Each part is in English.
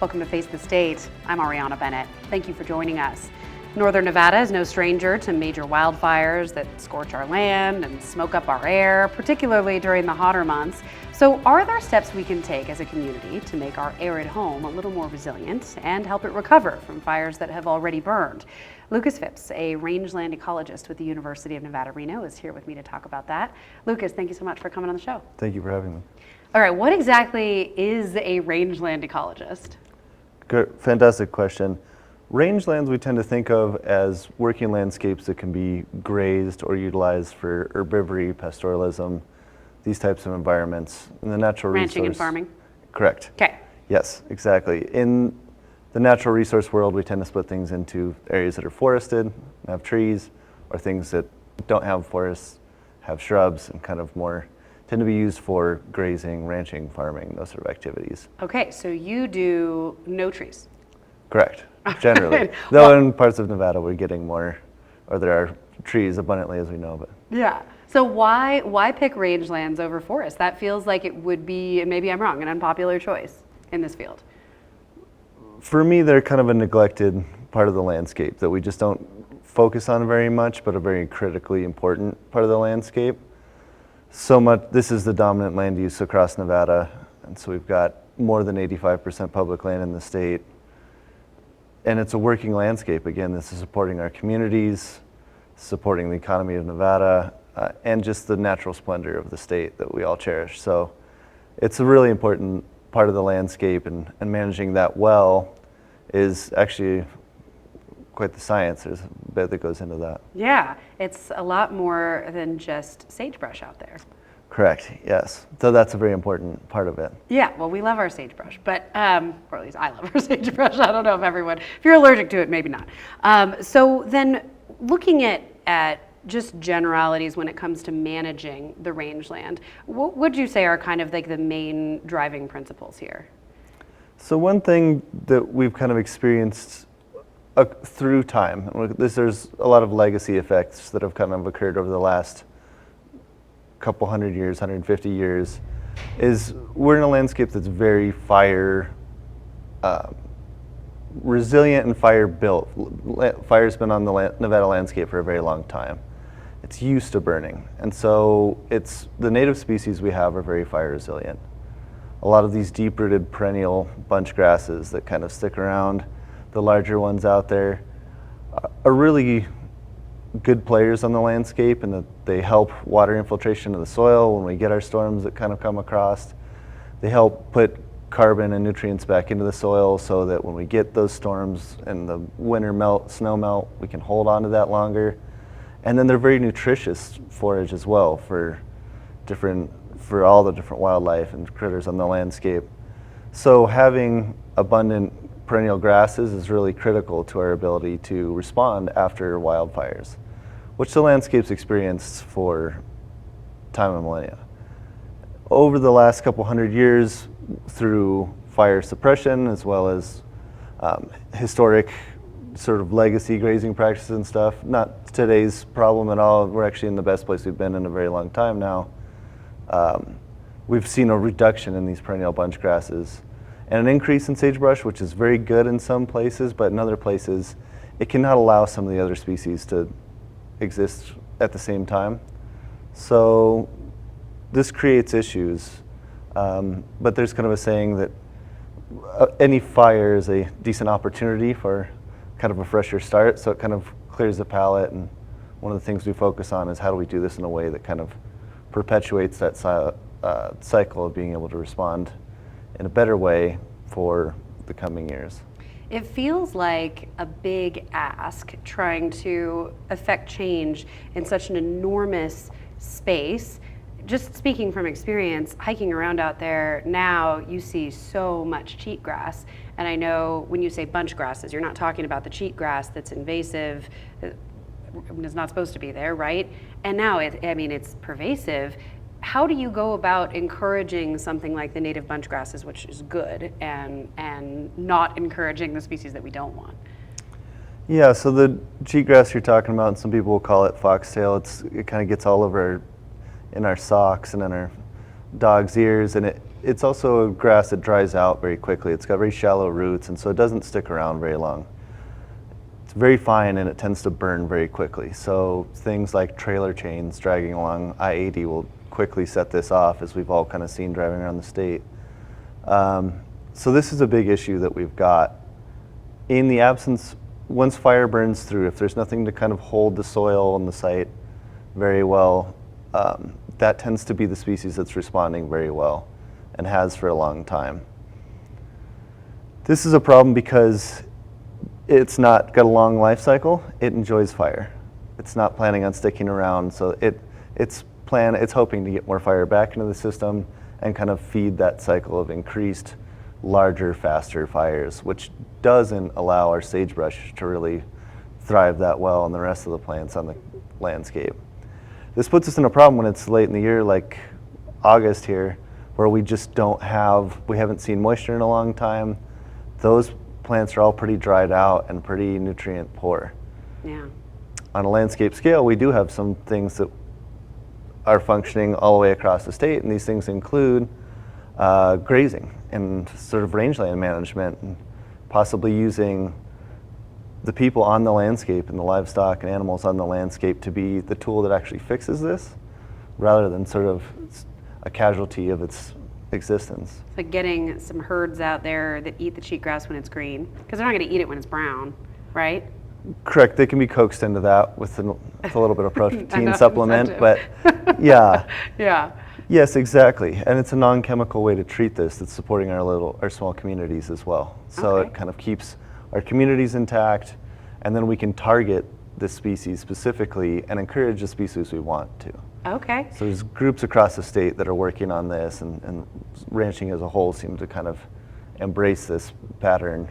Welcome to Face the State. I'm Ariana Bennett. Thank you for joining us. Northern Nevada is no stranger to major wildfires that scorch our land and smoke up our air, particularly during the hotter months. So are there steps we can take as a community to make our arid home a little more resilient and help it recover from fires that have already burned? Lucas Phipps, a rangeland ecologist with the University of Nevada, Reno, is here with me to talk about that. Lucas, thank you so much for coming on the show. Thank you for having me. All right, what exactly is a rangeland ecologist? Good, fantastic question. Rangelands we tend to think of as working landscapes that can be grazed or utilized for herbivory, pastoralism, these types of environments. In the natural Ranching and farming? Correct. Okay. Yes, exactly. In the natural resource world, we tend to split things into areas that are forested, have trees, or things that don't have forests, have shrubs, and kind of more tend to be used for grazing, ranching, farming, those sort of activities. Okay, so you do no trees. Correct, generally. Though in parts of Nevada we're getting more, or there are trees abundantly as we know. But yeah. So why pick rangelands over forest? That feels like it would be, and maybe I'm wrong, an unpopular choice in this field. For me, they're kind of a neglected part of the landscape that we just don't focus on very much, but a very critically important part of the landscape. So much, this is the dominant land use across Nevada, and so we've got more than 85% public land in the state. And it's a working landscape. Again, this is supporting our communities, supporting the economy of Nevada, and just the natural splendor of the state that we all cherish. So it's a really important part of the landscape, and managing that well is actually quite the science. There's a bit that goes into that. Yeah, it's a lot more than just sagebrush out there. Correct, yes. So that's a very important part of it. Yeah, well, we love our sagebrush, but, or at least I love our sagebrush. I don't know if everyone, if you're allergic to it, maybe not. So then looking at just generalities when it comes to managing the rangeland, what would you say are kind of like the main driving principles here? So one thing that we've kind of experienced through time, there's a lot of legacy effects that have kind of occurred over the last couple hundred years, 150 years, is we're in a landscape that's very fire resilient and fire built. Fire's been on the Nevada landscape for a very long time. It's used to burning, and so the native species we have are very fire resilient. A lot of these deep-rooted perennial bunch grasses that kind of stick around, the larger ones out there, are really good players on the landscape, and that they help water infiltration of the soil when we get our storms that kind of come across. They help put carbon and nutrients back into the soil so that when we get those storms and the winter melt, snow melt, we can hold on to that longer. And then they're very nutritious forage as well for all the different wildlife and critters on the landscape. So having abundant perennial grasses is really critical to our ability to respond after wildfires, which the landscape's experienced for time and millennia. Over the last couple hundred years, through fire suppression as well as historic sort of legacy grazing practices and stuff, not today's problem at all. We're actually in the best place we've been in a very long time now. We've seen a reduction in these perennial bunch grasses and an increase in sagebrush, which is very good in some places, but in other places, it cannot allow some of the other species to exist at the same time. So this creates issues, but there's kind of a saying that any fire is a decent opportunity for kind of a fresher start, so it kind of clears the palate, and one of the things we focus on is how do we do this in a way that kind of perpetuates that cycle of being able to respond in a better way for the coming years. It feels like a big ask trying to affect change in such an enormous space. Just speaking from experience, hiking around out there now, you see so much cheatgrass. And I know when you say bunch grasses, you're not talking about the cheatgrass that's invasive, it's not supposed to be there, right? And now, it's pervasive. How do you go about encouraging something like the native bunch grasses, which is good, and not encouraging the species that we don't want? Yeah, so the cheatgrass you're talking about, and some people will call it foxtail, it kind of gets all over in our socks and in our dog's ears, and it's also a grass that dries out very quickly. It's got very shallow roots, and so it doesn't stick around very long. It's very fine, and it tends to burn very quickly. So things like trailer chains dragging along I-80 will quickly set this off, as we've all kind of seen driving around the state. So this is a big issue that we've got. In the absence, once fire burns through, if there's nothing to kind of hold the soil on the site very well, that tends to be the species that's responding very well and has for a long time. This is a problem because it's not got a long life cycle. It enjoys fire. It's not planning on sticking around, so it's hoping to get more fire back into the system and kind of feed that cycle of increased, larger, faster fires, which doesn't allow our sagebrush to really thrive that well and the rest of the plants on the landscape. This puts us in a problem when it's late in the year, like August here, where we just we haven't seen moisture in a long time. Those plants are all pretty dried out and pretty nutrient poor. Yeah. On a landscape scale, we do have some things that are functioning all the way across the state, and these things include grazing and sort of rangeland management, and possibly using the people on the landscape and the livestock and animals on the landscape to be the tool that actually fixes this, rather than sort of a casualty of its existence. It's like getting some herds out there that eat the cheatgrass when it's green, because they're not going to eat it when it's brown, right? Correct. They can be coaxed into that with a little bit of protein supplement, incentive. but yeah. Yeah. Yes, exactly. And it's a non-chemical way to treat this that's supporting our small communities as well. So Okay. it kind of keeps our communities intact, and then we can target this species specifically and encourage the species we want to. Okay. So there's groups across the state that are working on this, and ranching as a whole seem to kind of embrace this pattern.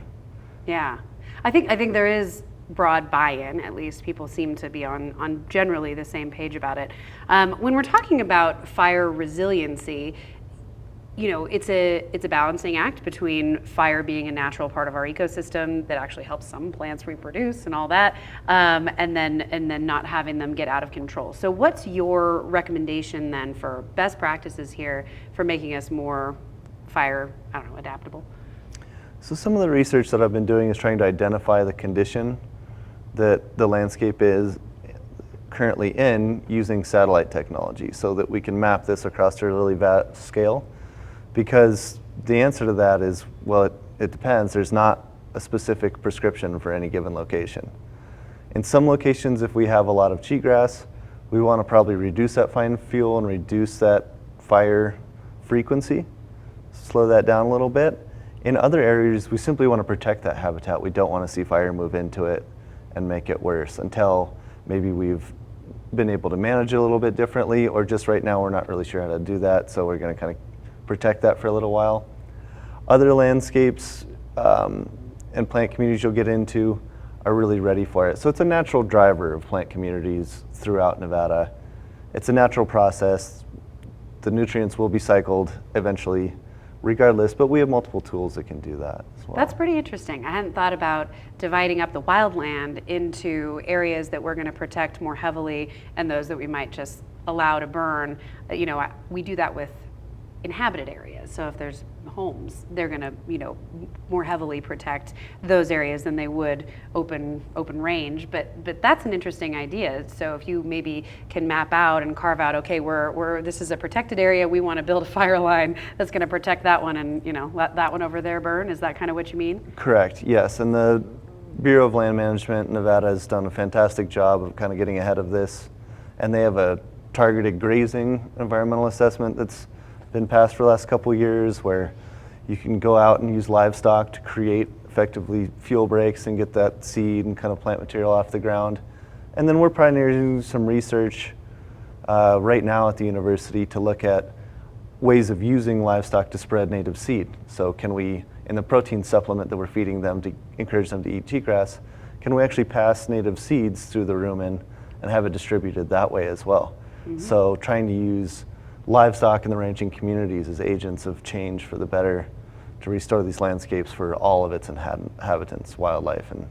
Yeah. I think there is broad buy-in. At least people seem to be on generally the same page about it. When we're talking about fire resiliency, you know, it's a balancing act between fire being a natural part of our ecosystem that actually helps some plants reproduce and all that, and then not having them get out of control. So what's your recommendation then for best practices here for making us more fire, adaptable? So some of the research that I've been doing is trying to identify the condition that the landscape is currently in using satellite technology, so that we can map this across a really vast scale. Because the answer to that is, well, it depends. There's not a specific prescription for any given location. In some locations, if we have a lot of cheatgrass, we want to probably reduce that fine fuel and reduce that fire frequency, slow that down a little bit. In other areas, we simply want to protect that habitat. We don't want to see fire move into it and make it worse until maybe we've been able to manage it a little bit differently, or just right now we're not really sure how to do that, so we're going to kind of protect that for a little while. Other landscapes and plant communities you'll get into are really ready for it. So it's a natural driver of plant communities throughout Nevada. It's a natural process. The nutrients will be cycled eventually regardless, but we have multiple tools that can do that as well. That's pretty interesting. I hadn't thought about dividing up the wildland into areas that we're going to protect more heavily and those that we might just allow to burn. You know, we do that with inhabited areas. So if there's homes, they're going to, more heavily protect those areas than they would open range. But that's an interesting idea. So if you maybe can map out and carve out, okay, this is a protected area. We want to build a fire line that's going to protect that one, and let that one over there burn. Is that kind of what you mean? Correct. Yes, and the Bureau of Land Management in Nevada has done a fantastic job of kind of getting ahead of this, and they have a targeted grazing environmental assessment that's been passed for the last couple of years, where you can go out and use livestock to create effectively fuel breaks and get that seed and kind of plant material off the ground. And then we're pioneering some research right now at the university to look at ways of using livestock to spread native seed. So can we, in the protein supplement that we're feeding them to encourage them to eat cheatgrass, can we actually pass native seeds through the rumen and have it distributed that way as well? Mm-hmm. So trying to use livestock in the ranching communities as agents of change for the better to restore these landscapes for all of its inhabitants, wildlife and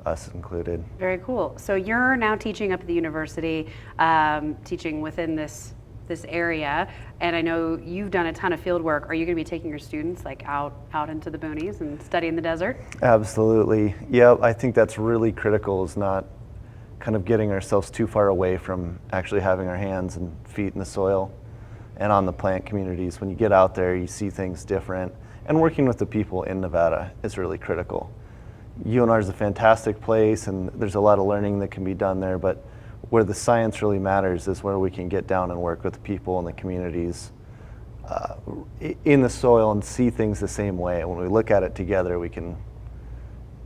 us included. Very cool. So you're now teaching up at the university, teaching within this this area, and I know you've done a ton of field work. Are you going to be taking your students like out into the boonies and studying the desert? Absolutely. Yeah, I think that's really critical, is not kind of getting ourselves too far away from actually having our hands and feet in the soil and on the plant communities. When you get out there, you see things different, and working with the people in Nevada is really critical. UNR is a fantastic place, and there's a lot of learning that can be done there, but where the science really matters is where we can get down and work with the people in the communities in the soil and see things the same way. When we look at it together,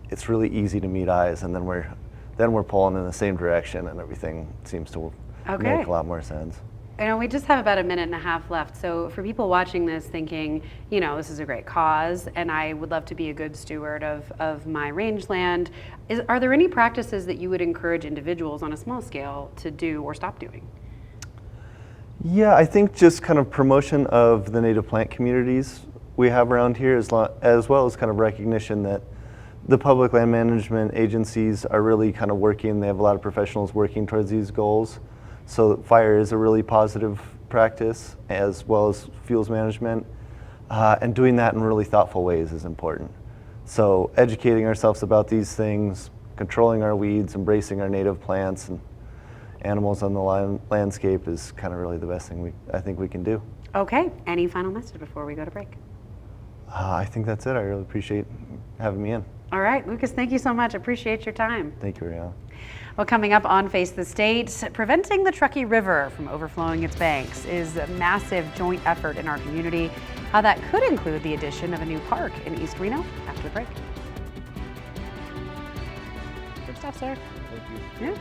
it's really easy to meet eyes, and then we're pulling in the same direction, and everything seems to make a lot more sense. I know we just have about a minute and a half left, so for people watching this thinking, this is a great cause and I would love to be a good steward of my rangeland, are there any practices that you would encourage individuals on a small scale to do or stop doing? Yeah, I think just kind of promotion of the native plant communities we have around here, as well as kind of recognition that the public land management agencies are really kind of working, they have a lot of professionals working towards these goals. So fire is a really positive practice, as well as fuels management, and doing that in really thoughtful ways is important. So educating ourselves about these things, controlling our weeds, embracing our native plants and animals on the landscape is kind of really the best thing I think we can do. Okay, any final message before we go to break? I think that's it. I really appreciate having me in. All right, Lucas, thank you so much. Appreciate your time. Thank you, Rihanna. Well, coming up on Face the State, preventing the Truckee River from overflowing its banks is a massive joint effort in our community. How that could include the addition of a new park in East Reno after the break. Good stuff, sir. Thank you. Yeah.